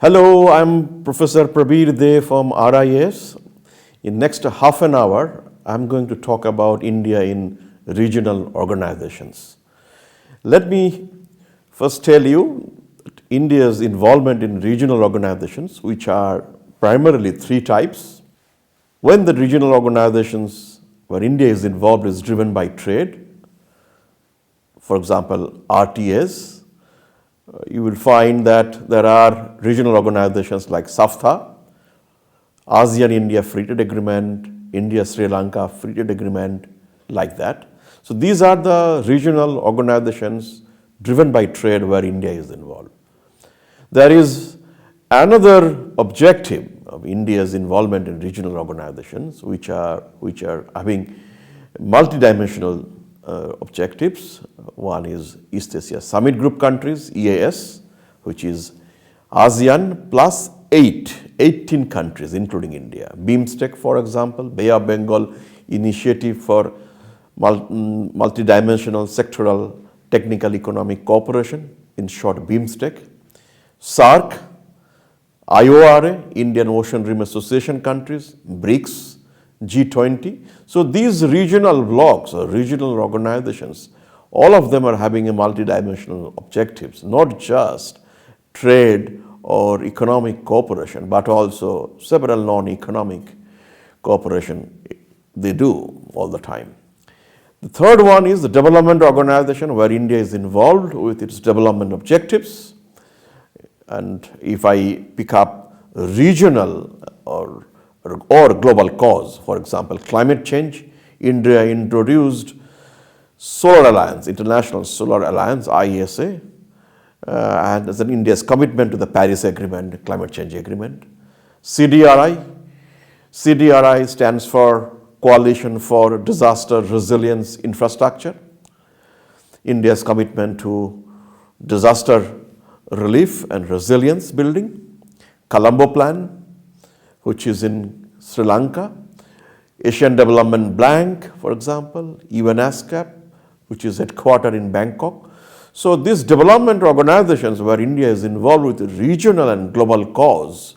Hello, I'm Professor Prabir De from RIS. In next half an hour, I'm going to talk about India in regional organizations. Let me first tell you that India's involvement in regional organizations, which are primarily three types. When the regional organizations where India is involved is driven by trade, for example, RTAs, you will find that there are regional organizations like SAFTA, ASEAN-India Free Trade Agreement, India-Sri Lanka Free Trade Agreement, like that. So these are the regional organizations driven by trade where India is involved. There is another objective of India's involvement in regional organizations which are having multidimensional objectives. One is East Asia Summit Group countries, EAS, which is ASEAN plus 18 countries including India. BIMSTEC, for example, Bay of Bengal Initiative for Multidimensional Sectoral Technical Economic Cooperation, in short BIMSTEC. SAARC, IORA, Indian Ocean Rim Association countries, BRICS, G20. So these regional blocs or regional organizations, all of them are having a multidimensional objectives, not just trade or economic cooperation, but also several non-economic cooperation they do all the time. The third one is the development organization where India is involved with its development objectives. And if I pick up regional or global cause, for example, climate change, India introduced Solar Alliance, International Solar Alliance, ISA, and as an India's commitment to the Paris Agreement, climate change agreement. CDRI stands for Coalition for Disaster Resilience Infrastructure, India's commitment to disaster relief and resilience building. Colombo Plan, which is in Sri Lanka, Asian Development Bank, for example, UNASCAP, which is headquartered in Bangkok. So these development organizations where India is involved with regional and global cause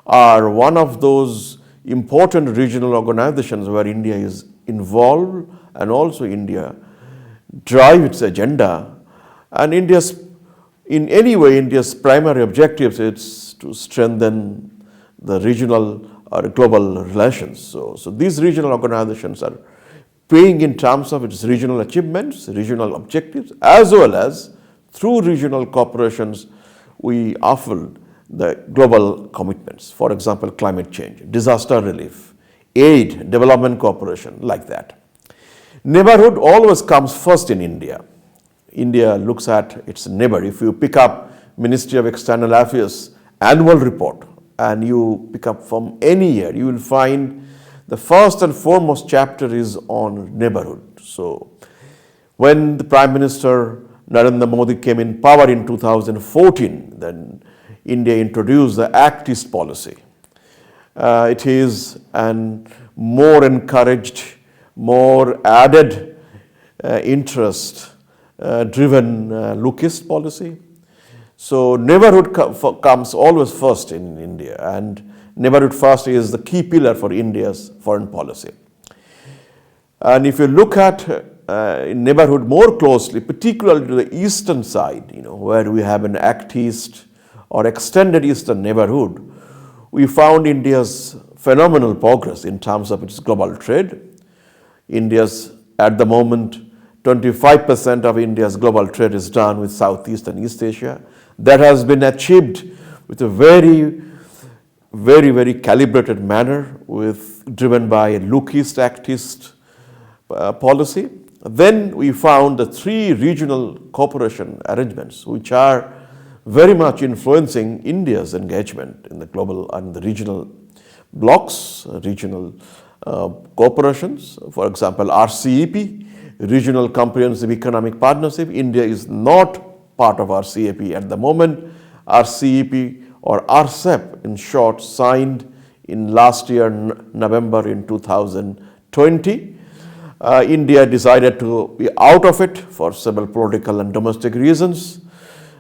are one of those important regional organizations where India is involved, and also India drive its agenda. And in any way, India's primary objectives is to strengthen the regional or global relations. So these regional organizations are paying in terms of its regional achievements, regional objectives, as well as through regional cooperations, we offer the global commitments. For example, climate change, disaster relief, aid, development cooperation, like that. Neighborhood always comes first in India. India looks at its neighbor. If you pick up Ministry of External Affairs annual report and you pick up from any year, you will find the first and foremost chapter is on neighborhood. So when the Prime Minister Narendra Modi came in power in 2014, then India introduced the Act East policy. It is an more encouraged, more added interest driven Look East policy. So neighborhood comes always first in India, and neighborhood first is the key pillar for India's foreign policy. And if you look at neighborhood more closely, particularly to the eastern side, where we have an Act East or extended eastern neighborhood, we found India's phenomenal progress in terms of its global trade. India's, at the moment, 25% of India's global trade is done with Southeast and East Asia. That has been achieved with a very, very calibrated manner, driven by a Look East, Act East policy. Then we found the three regional cooperation arrangements, which are very much influencing India's engagement in the global and the regional blocs, regional cooperations. For example, RCEP, Regional Comprehensive Economic Partnership. India is not part of RCEP at the moment. RCEP or RCEP in short, signed in last year, November in 2020. India decided to be out of it for several political and domestic reasons.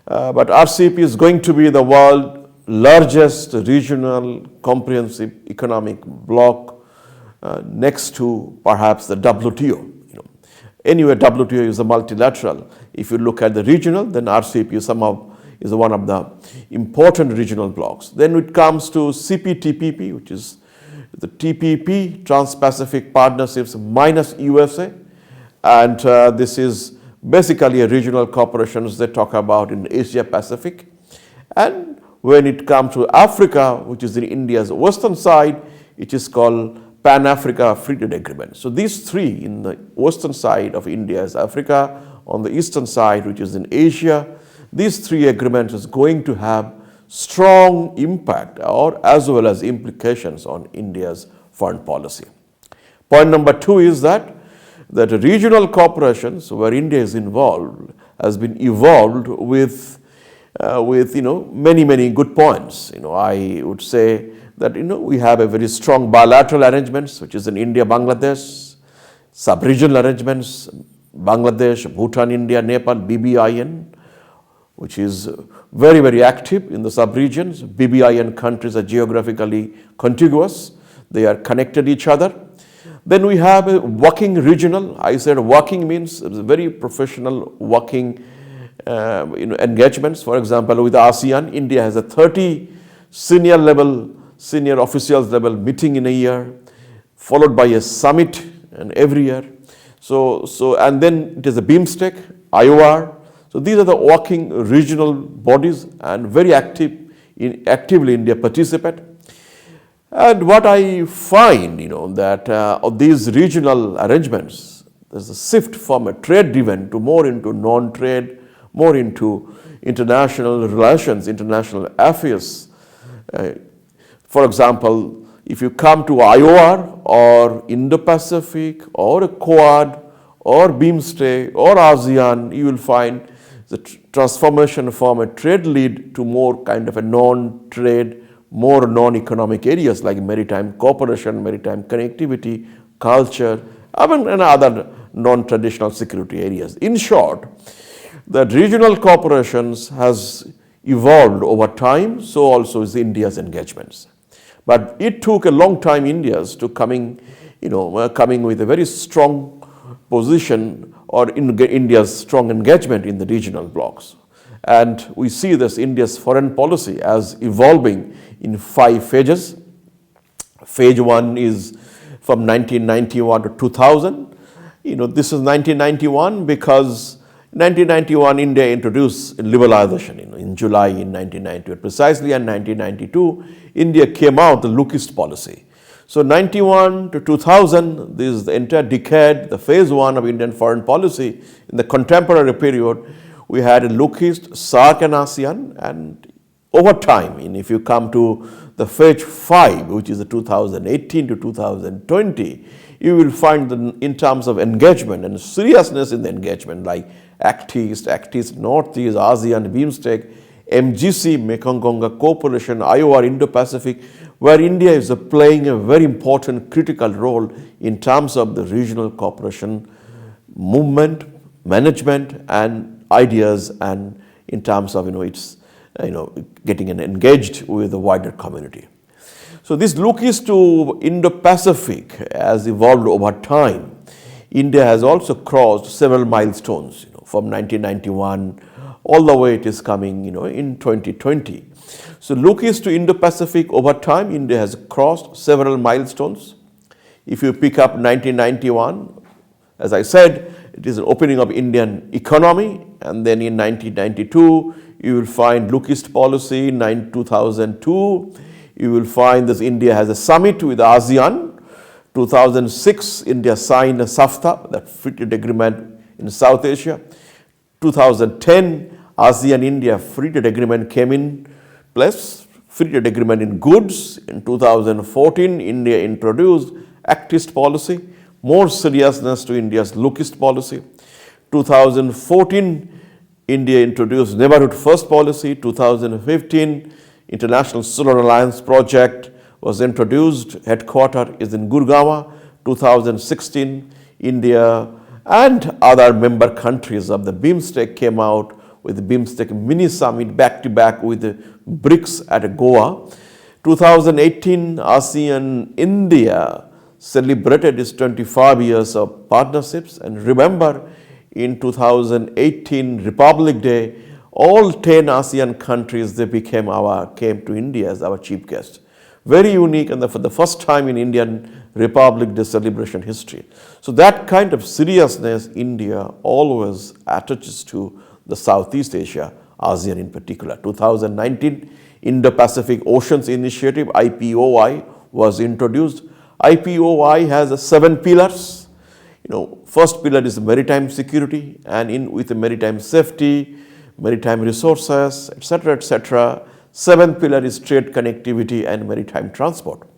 But RCEP is going to be the world largest regional comprehensive economic bloc next to perhaps the WTO. Anyway, WTO is a multilateral. If you look at the regional, then RCEP somehow is one of the important regional blocs. Then it comes to CPTPP, which is the TPP, Trans-Pacific Partnerships minus USA. And this is basically a regional corporations they talk about in Asia Pacific. And when it comes to Africa, which is in India's western side, it is called Pan-Africa Free Trade Agreement. So these three in the western side of India is Africa, on the eastern side, which is in Asia, these three agreements is going to have strong impact or as well as implications on India's foreign policy. Point number two is that regional corporations where India is involved has been evolved with many good points. I would say that we have a very strong bilateral arrangements, which is in India, Bangladesh, sub-regional arrangements, Bangladesh, Bhutan, India, Nepal, BBIN, which is very active in the sub-regions. BBIN countries are geographically contiguous. They are connected each other. Then we have a working regional. I said working means very professional working engagements. For example, with ASEAN, India has a 30 senior officials level meeting in a year, followed by a summit every year. And then it is a BIMSTEC, IOR. So these are the working regional bodies and very actively India participate. And what I find, that of these regional arrangements, there's a shift from a trade driven to more into non-trade, more into international relations, international affairs. For example, if you come to IOR or Indo-Pacific or a Quad or BIMSTEC or ASEAN, you will find the transformation from a trade lead to more kind of a non-trade, more non-economic areas like maritime cooperation, maritime connectivity, culture, and other non-traditional security areas. In short, the regional cooperations has evolved over time, so also is India's engagements. But it took a long time India's to coming with a very strong position or in India's strong engagement in the regional blocs. And we see this India's foreign policy as evolving in 5 phases. Phase 1 is from 1991 to 2000. This is 1991 because 1991 India introduced liberalization in July in 1998 precisely, and 1992 India came out the lookist policy. So 91 to 2000, this is the entire decade, the phase 1 of Indian foreign policy. In the contemporary period, we had a lookist, SAARC and ASEAN, and over time, and if you come to the phase 5, which is the 2018 to 2020, you will find that in terms of engagement and seriousness in the engagement, like Act East, Northeast, ASEAN, BIMSTEC, MGC, Mekong-Ganga Cooperation, IOR, Indo-Pacific, where India is playing a very important critical role in terms of the regional cooperation movement, management, and ideas, and in terms of its getting engaged with the wider community. So this look is to Indo-Pacific has evolved over time. India has also crossed several milestones, from 1991 all the way it is coming, in 2020. So look is to Indo-Pacific over time, India has crossed several milestones. If you pick up 1991, as I said, it is an opening of Indian economy, and then in 1992, you will find lookist policy. In 2002, you will find this India has a summit with ASEAN. 2006, India signed a SAFTA, that free trade agreement in South Asia. 2010, ASEAN-India free trade agreement came in place, free trade agreement in goods. In 2014, India introduced Act East policy, more seriousness to India's lookist policy. 2014, India introduced Neighborhood First policy. 2015, International Solar Alliance project was introduced. Headquarter is in Gurgaon. 2016, India and other member countries of the BIMSTEC came out with the BIMSTEC mini summit back to back with the BRICS at Goa. 2018 ASEAN India celebrated its 25 years of partnerships, and remember in 2018 Republic Day, all 10 ASEAN countries came to India as our chief guest. Very unique, and for the first time in Indian Republic Day celebration history. So that kind of seriousness India always attaches to the Southeast Asia, ASEAN in particular. 2019 Indo-Pacific Oceans Initiative, IPOI, was introduced. IPOI has 7 pillars. First pillar is maritime security, and with maritime safety, maritime resources, etc. Seventh pillar is trade connectivity and maritime transport.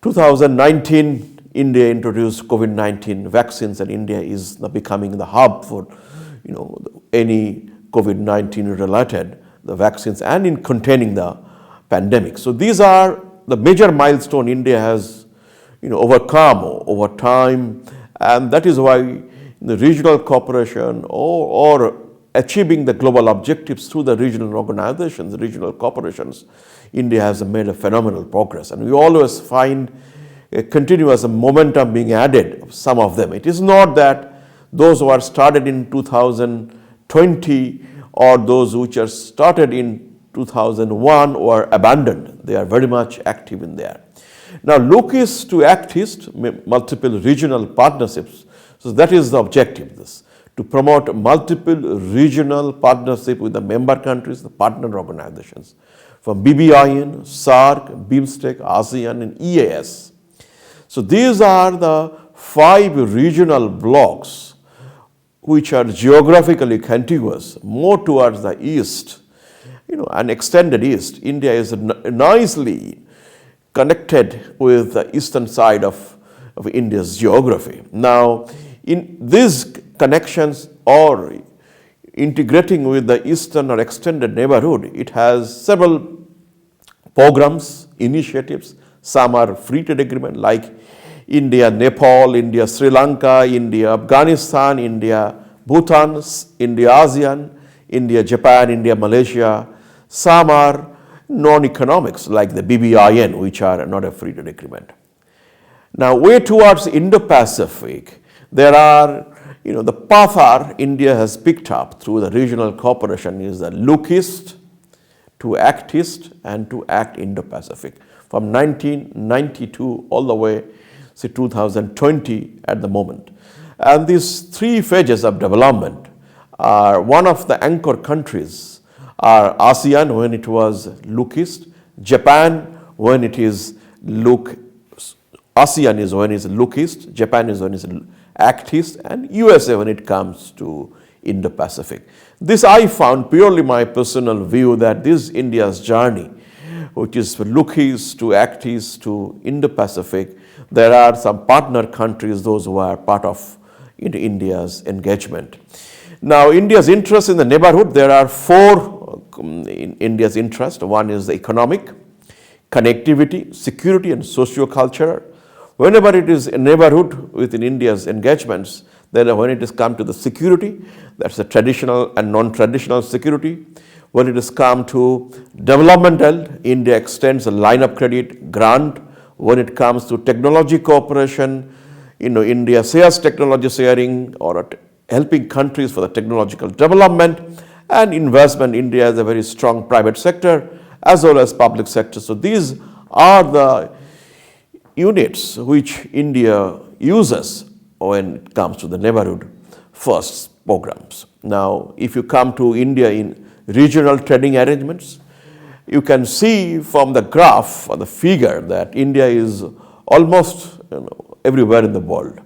2019, India introduced COVID-19 vaccines, and India is now becoming the hub for any COVID-19 related the vaccines and in containing the pandemic. So these are the major milestone India has overcome over time, and that is why the regional cooperation or achieving the global objectives through the regional organizations, the regional corporations, India has made a phenomenal progress, and we always find a continuous momentum being added, some of them. It is not that those who are started in 2020 or those which are started in 2001 were abandoned. They are very much active in there. Now, look is to act is multiple regional partnerships. So that is the objective, to promote multiple regional partnership with the member countries, the partner organizations, from BBIN, SAARC, BIMSTEC, ASEAN, and EAS. So these are the 5 regional blocks which are geographically contiguous, more towards the east, and extended east. India is nicely connected with the eastern side of India's geography. Now, in these connections or integrating with the eastern or extended neighborhood, it has several programs, initiatives. Some are free trade agreement like India, Nepal, India, Sri Lanka, India, Afghanistan, India, Bhutan, India, ASEAN, India, Japan, India, Malaysia. Some are non-economics like the BBIN, which are not a free trade agreement. Now, way towards Indo-Pacific, there are, the path India has picked up through the regional cooperation is the Look East to Act East and to Act Indo-Pacific from 1992 all the way to 2020 at the moment. And these 3 phases of development are one of the anchor countries are ASEAN when it was Look East, Japan when it is ASEAN is when it is Look East, Japan is when it is Act East, and USA when it comes to Indo-Pacific. This I found purely my personal view that this India's journey, which is Look East to Act East to Indo-Pacific, there are some partner countries, those who are part of India's engagement. Now, India's interest in the neighborhood, there are 4 in India's interest. One is the economic, connectivity, security, and socio-cultural. Whenever it is a neighborhood within India's engagements, then when it is come to the security, that's a traditional and non-traditional security. When it is come to developmental, India extends a line of credit, grant. When it comes to technology cooperation, India shares technology sharing or helping countries for the technological development and investment. India has a very strong private sector as well as public sector. So these are the units which India uses when it comes to the neighborhood first programs. Now, if you come to India in regional trading arrangements, you can see from the graph or the figure that India is almost everywhere in the world.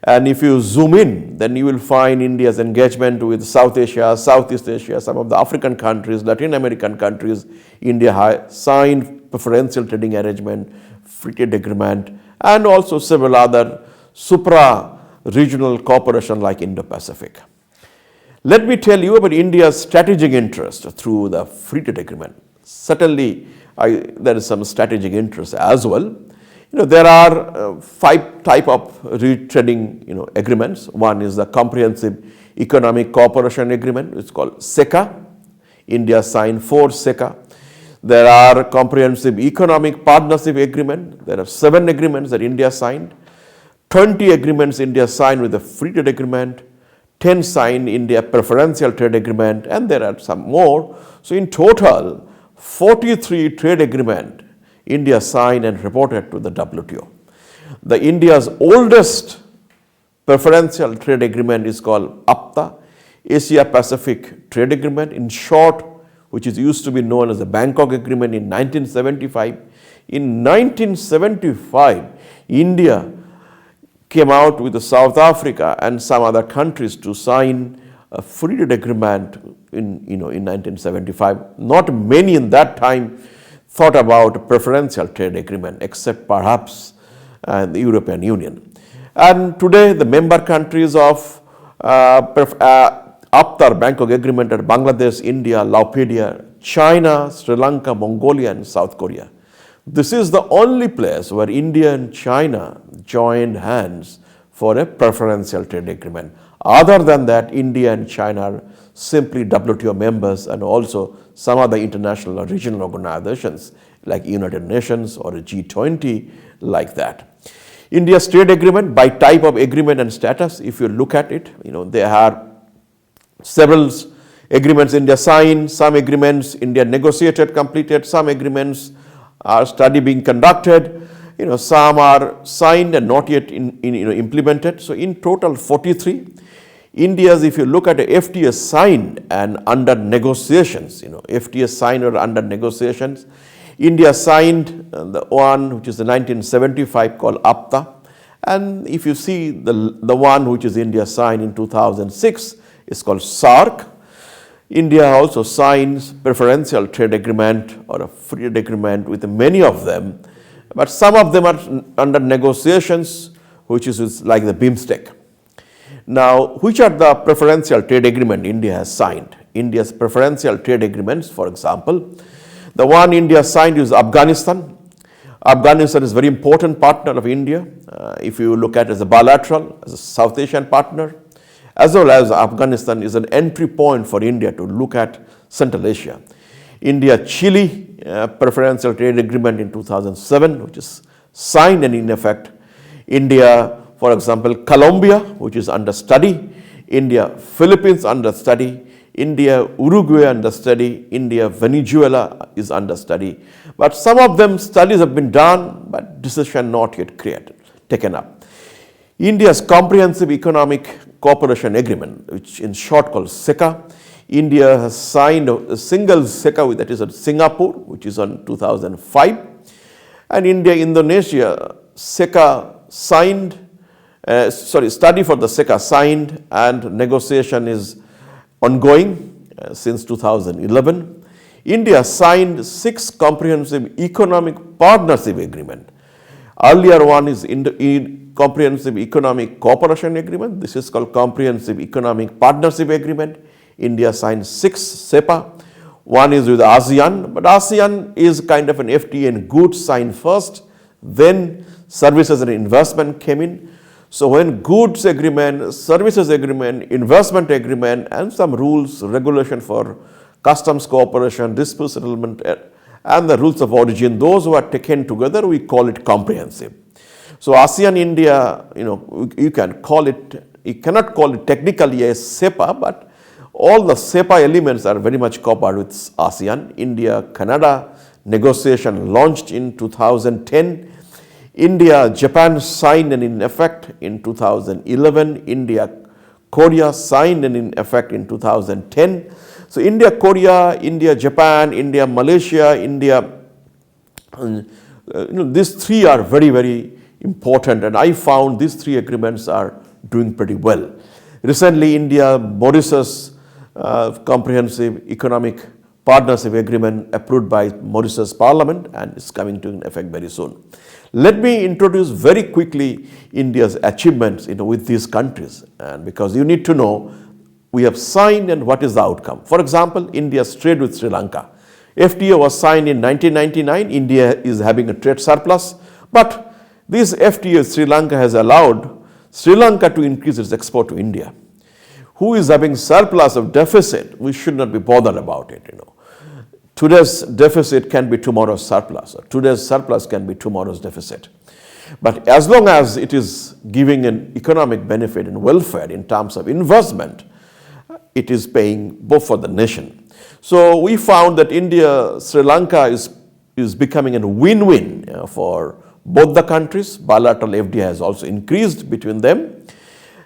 And if you zoom in, then you will find India's engagement with South Asia, Southeast Asia, some of the African countries, Latin American countries. India has signed preferential trading arrangement, free trade agreement, and also several other supra-regional cooperation like Indo-Pacific. Let me tell you about India's strategic interest through the free trade agreement. Certainly, there is some strategic interest as well. There are 5 types of trading agreements. One is the comprehensive Economic Cooperation Agreement, it's called SECA. India signed 4 SECA. There are Comprehensive Economic Partnership Agreement. There are 7 agreements that India signed. 20 agreements India signed with the Free Trade Agreement. 10 signed India Preferential Trade Agreement, and there are some more. So in total, 43 trade agreement India signed and reported to the WTO. The India's oldest preferential trade agreement is called APTA, Asia Pacific Trade Agreement, in short, which is used to be known as the Bangkok Agreement in 1975. In 1975, India came out with South Africa and some other countries to sign a free trade agreement in 1975. Not many in that time thought about preferential trade agreement, except perhaps the European Union. And today, the member countries of APTA, Bangkok Agreement, are Bangladesh, India, Laos, China, Sri Lanka, Mongolia, and South Korea. This is the only place where India and China joined hands for a preferential trade agreement. Other than that, India and China are simply WTO members, and also some other international or regional organizations like United Nations or G20 like that. India's trade agreement, by type of agreement and status, if you look at it, there are several agreements India signed, some agreements India negotiated, completed, some agreements are study being conducted, some are signed and not yet implemented. So in total 43. India's, if you look at the FTA signed and under negotiations, FTA signed or under negotiations, India signed the one which is the 1975 called APTA, and if you see the one which is India signed in 2006 is called SAARC. India also signs preferential trade agreement or a free trade agreement with many of them, but some of them are under negotiations, which is like the BIMSTEC. Now, which are the preferential trade agreement India has signed? India's preferential trade agreements, for example, the one India signed is Afghanistan. Afghanistan is a very important partner of India. If you look at it as a bilateral, as a South Asian partner, as well as Afghanistan is an entry point for India to look at Central Asia. India-Chile preferential trade agreement in 2007, which is signed and in effect. India, for example, Colombia, which is under study. India, Philippines under study. India, Uruguay under study. India, Venezuela is under study. But some of them studies have been done, but decision not yet taken up. India's Comprehensive Economic Cooperation Agreement, which in short called SECA. India has signed a single SECA, that is at Singapore, which is on 2005. And India, Indonesia, SECA signed, study for the SECA signed, and negotiation is ongoing since 2011. India signed 6 Comprehensive Economic Partnership Agreement. Earlier one is Comprehensive Economic Cooperation Agreement. This is called Comprehensive Economic Partnership Agreement. India signed 6 SEPA. One is with ASEAN, but ASEAN is kind of an FTA and goods signed first, then services and investment came in. So when goods agreement, services agreement, investment agreement, and some rules, regulation for customs cooperation, dispute settlement, and the rules of origin, those who are taken together, we call it comprehensive. So ASEAN India, you can call it, you cannot call it technically a SEPA, but all the SEPA elements are very much covered with ASEAN. India-Canada negotiation launched in 2010. India-Japan signed and in effect in 2011. India-Korea signed and in effect in 2010. So India-Korea, India-Japan, India-Malaysia, these 3 are very, very important, and I found these 3 agreements are doing pretty well. Recently, India-Mauritius Comprehensive Economic Partnership Agreement approved by Mauritius Parliament and is coming to effect very soon. Let me introduce very quickly India's achievements with these countries, and because you need to know we have signed and what is the outcome. For example, India's trade with Sri Lanka. FTA was signed in 1999. India is having a trade surplus, but this FTA Sri Lanka has allowed Sri Lanka to increase its export to India. who is having surplus of deficit, we should not be bothered about it. Today's deficit can be tomorrow's surplus, or today's surplus can be tomorrow's deficit. But as long as it is giving an economic benefit and welfare in terms of investment, it is paying both for the nation. So we found that India, Sri Lanka is becoming a win-win for both the countries. Bilateral FDI has also increased between them.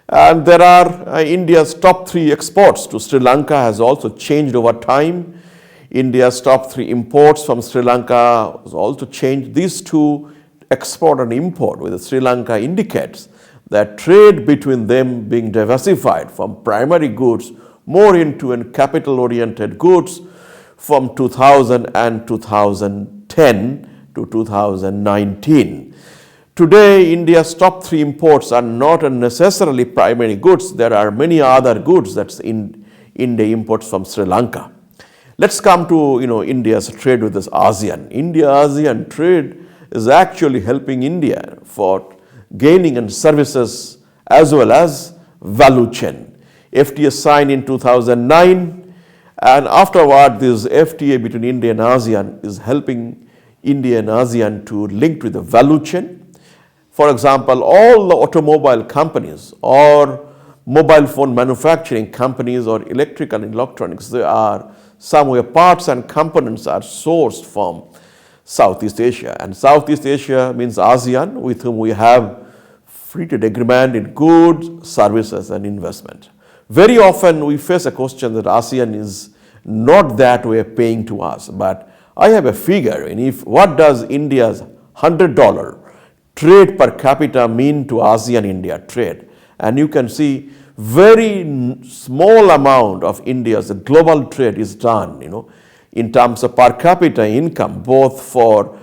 And there are India's top 3 exports to Sri Lanka has also changed over time. India's top 3 imports from Sri Lanka has also changed. These two, export and import with Sri Lanka, indicates that trade between them being diversified from primary goods more into capital-oriented goods from 2000 and 2010 to 2019. Today, India's top 3 imports are not necessarily primary goods. There are many other goods that India imports from Sri Lanka. Let's come to India's trade with this ASEAN. India-ASEAN trade is actually helping India for gaining in services as well as value chain. FTA signed in 2009, and afterward this FTA between India and ASEAN is helping India and ASEAN to link with the value chain. For example, all the automobile companies or mobile phone manufacturing companies or electrical and electronics, they are somewhere parts and components are sourced from Southeast Asia. And Southeast Asia means ASEAN, with whom we have free trade agreement in goods, services and investment. Very often we face a question that ASEAN is not that way paying to us, but I have a figure, and what does India's $100 trade per capita mean to ASEAN-India trade? And you can see very small amount of India's global trade is done, in terms of per capita income, both for,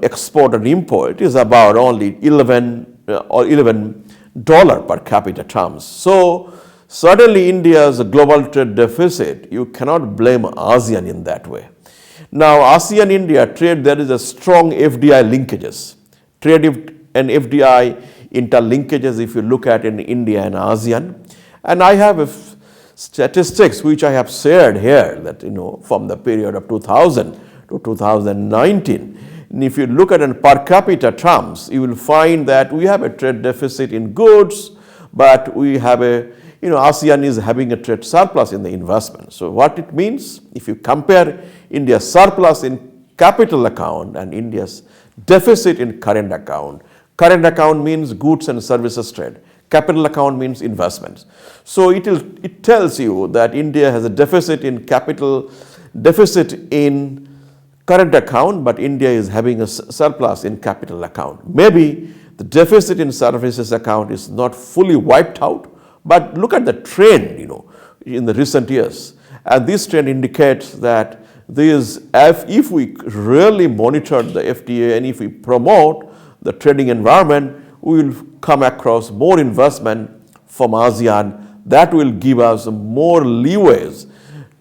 export and import. It is about only $11 per capita terms. So certainly India's global trade deficit, you cannot blame ASEAN in that way. Now, ASEAN-India trade, there is a strong FDI linkages. Trade and FDI interlinkages if you look at in India and ASEAN. And I have statistics which I have shared here that, from the period of 2000 to 2019. And if you look at in per capita terms, you will find that we have a trade deficit in goods, but we have ASEAN is having a trade surplus in the investment. So what it means, if you compare India's surplus in capital account and India's deficit in current account means goods and services trade. Capital account means investments. So it tells you that India has a deficit in current account, but India is having a surplus in capital account. Maybe the deficit in services account is not fully wiped out, but look at the trend, in the recent years. And this trend indicates that if we really monitor the FTA and if we promote the trading environment, we will come across more investment from ASEAN that will give us more leeways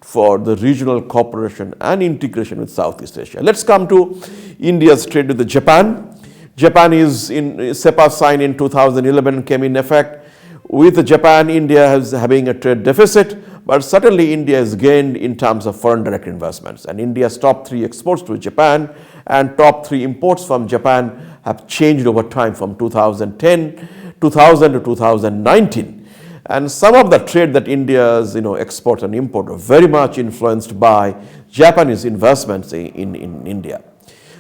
for the regional cooperation and integration with Southeast Asia. Let's come to India's trade with Japan. Japan is in CEPA signed in 2011, came in effect. With Japan, India is having a trade deficit, but certainly India has gained in terms of foreign direct investments. And India's top 3 exports to Japan and top 3 imports from Japan have changed over time from 2000 to 2019. And some of the trade that India's export and import are very much influenced by Japanese investments in India.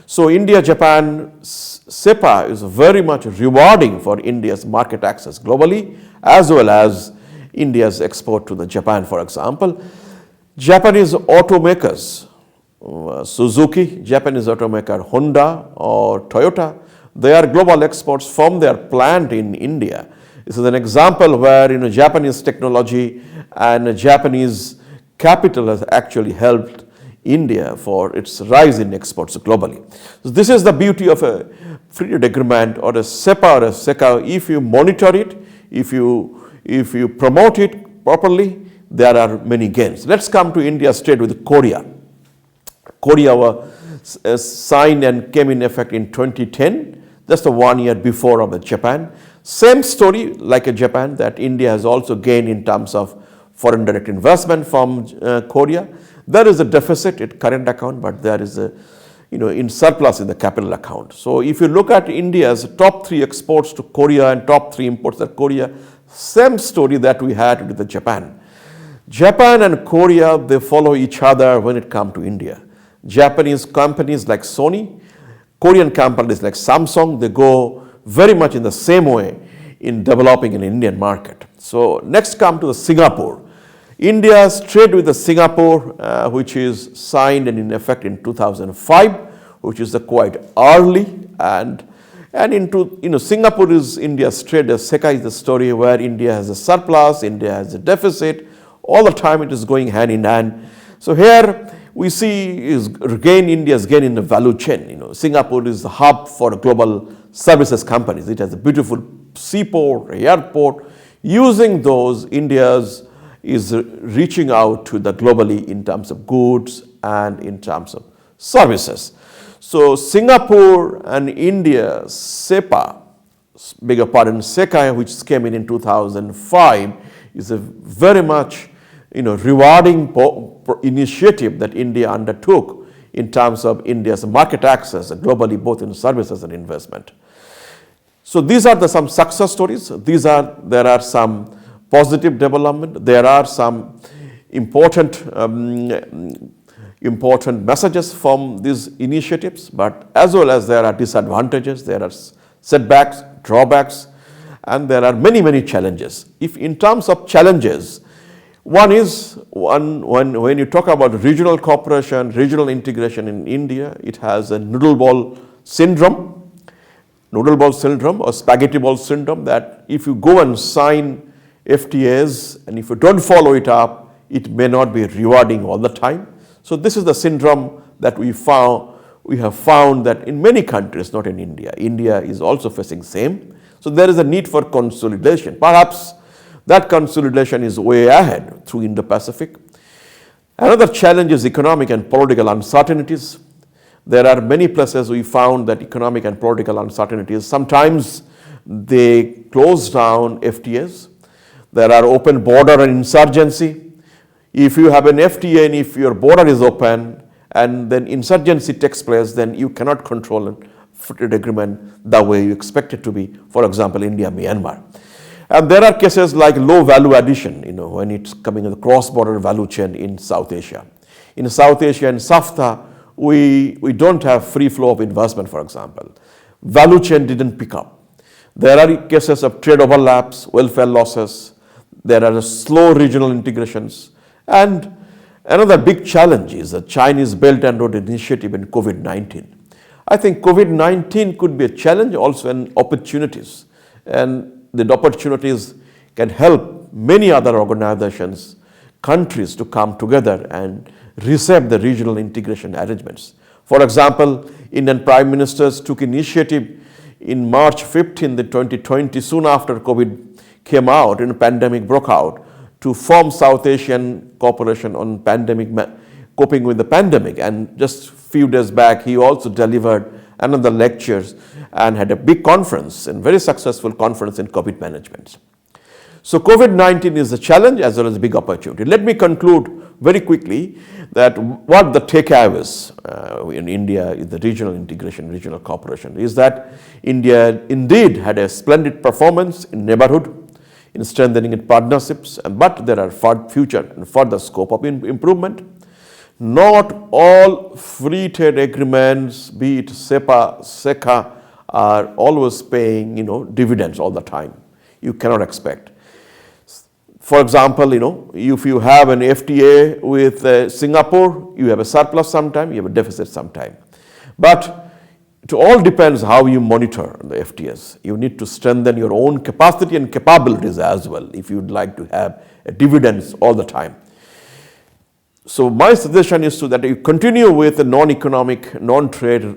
So India-Japan CEPA is very much rewarding for India's market access globally, as well as India's export to Japan, for example. Japanese automakers, Suzuki, Japanese automaker Honda or Toyota, they are global exports from their plant in India. This is an example where Japanese technology and Japanese capital has actually helped India for its rise in exports globally. So this is the beauty of a free trade agreement or a CEPA or a CECA. If you monitor it, if you promote it properly, there are many gains. Let's come to India's trade with Korea. Korea was signed and came in effect in 2010, just 1 year before of Japan. Same story like Japan, that India has also gained in terms of foreign direct investment from Korea. There is a deficit in current account, but there is a in surplus in the capital account. So if you look at India's top 3 exports to Korea and top 3 imports to Korea, same story that we had with Japan. Japan and Korea, they follow each other when it comes to India. Japanese companies like Sony, Korean companies like Samsung, they go very much in the same way in developing an Indian market. So next come to the Singapore. India's trade with the Singapore, which is signed and in effect in 2005, which is quite early, and into Singapore is India's trade. SECA is the story where India has a surplus, India has a deficit. All the time it is going hand in hand. So here we see India's gain in the value chain. Singapore is the hub for global services companies. It has a beautiful seaport, airport. Using those, India's is reaching out to the globally in terms of goods and in terms of services. So Singapore and India, SEPA, SECA, which came in 2005, is a very much rewarding initiative that India undertook in terms of India's market access globally, both in services and investment. So these are some success stories. There are some positive development. There are some important messages from these initiatives, but as well as there are disadvantages, there are setbacks, drawbacks, and there are many challenges. If in terms of challenges, one is when you talk about regional cooperation, regional integration in India, it has a noodle ball syndrome or spaghetti ball syndrome, that if you go and sign FTAs and if you don't follow it up, it may not be rewarding all the time. So this is the syndrome that we have found that in many countries, not in India. India is also facing same. So there is a need for consolidation. Perhaps that consolidation is way ahead through Indo-Pacific. Another challenge is economic and political uncertainties. There are many places we found that economic and political uncertainties, sometimes they close down FTAs. There are open border and insurgency. If you have an FTA and if your border is open and then insurgency takes place, then you cannot control a trade agreement the way you expect it to be. For example, India, Myanmar. And there are cases like low value addition, when it's coming in the cross-border value chain in South Asia. In South Asia and SAFTA, we don't have free flow of investment, for example. Value chain didn't pick up. There are cases of trade overlaps, welfare losses. There are slow regional integrations. And another big challenge is the Chinese Belt and Road Initiative and COVID-19. I think COVID-19 could be a challenge, also an opportunities. And the opportunities can help many other organizations, countries to come together and reshape the regional integration arrangements. For example, Indian Prime Ministers took initiative in March 15, 2020, soon after COVID came out and a pandemic broke out, to form South Asian Cooperation on coping with the pandemic. And just few days back, he also delivered another lectures and had a big conference, and very successful conference in COVID management. So COVID-19 is a challenge as well as a big opportunity. Let me conclude very quickly that what the takeaways in India in the regional integration, regional cooperation, is that India indeed had a splendid performance in neighborhood, in strengthening its partnerships, but there are future and further scope of improvement. Not all free trade agreements, be it SEPA, SECA, are always paying dividends all the time. You cannot expect. For example, if you have an FTA with Singapore, you have a surplus sometime, you have a deficit sometime. But it all depends how you monitor the FTAs. You need to strengthen your own capacity and capabilities as well if you'd like to have dividends all the time. So my suggestion is that you continue with the non-economic, non-trade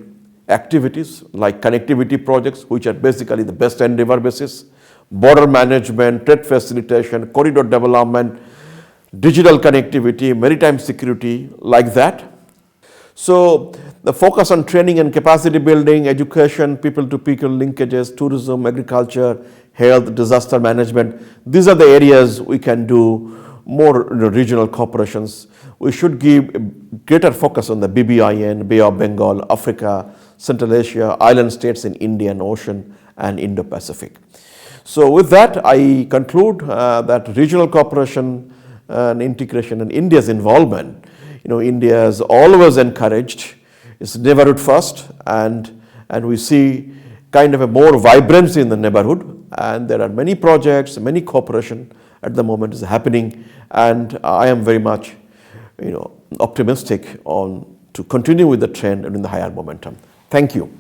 activities like connectivity projects, which are basically the best endeavor basis, border management, trade facilitation, corridor development, digital connectivity, maritime security, like that. So the focus on training and capacity building, education, people-to-people linkages, tourism, agriculture, health, disaster management, these are the areas we can do more regional cooperations. We should give greater focus on the BBIN, Bay of Bengal, Africa, Central Asia, island states in Indian Ocean and Indo-Pacific. So with that, I conclude that regional cooperation and integration and India's involvement, India has always encouraged, it's neighborhood first, and we see kind of a more vibrancy in the neighborhood, and there are many projects, many cooperation at the moment is happening, and I am very much optimistic on to continue with the trend and in the higher momentum. Thank you.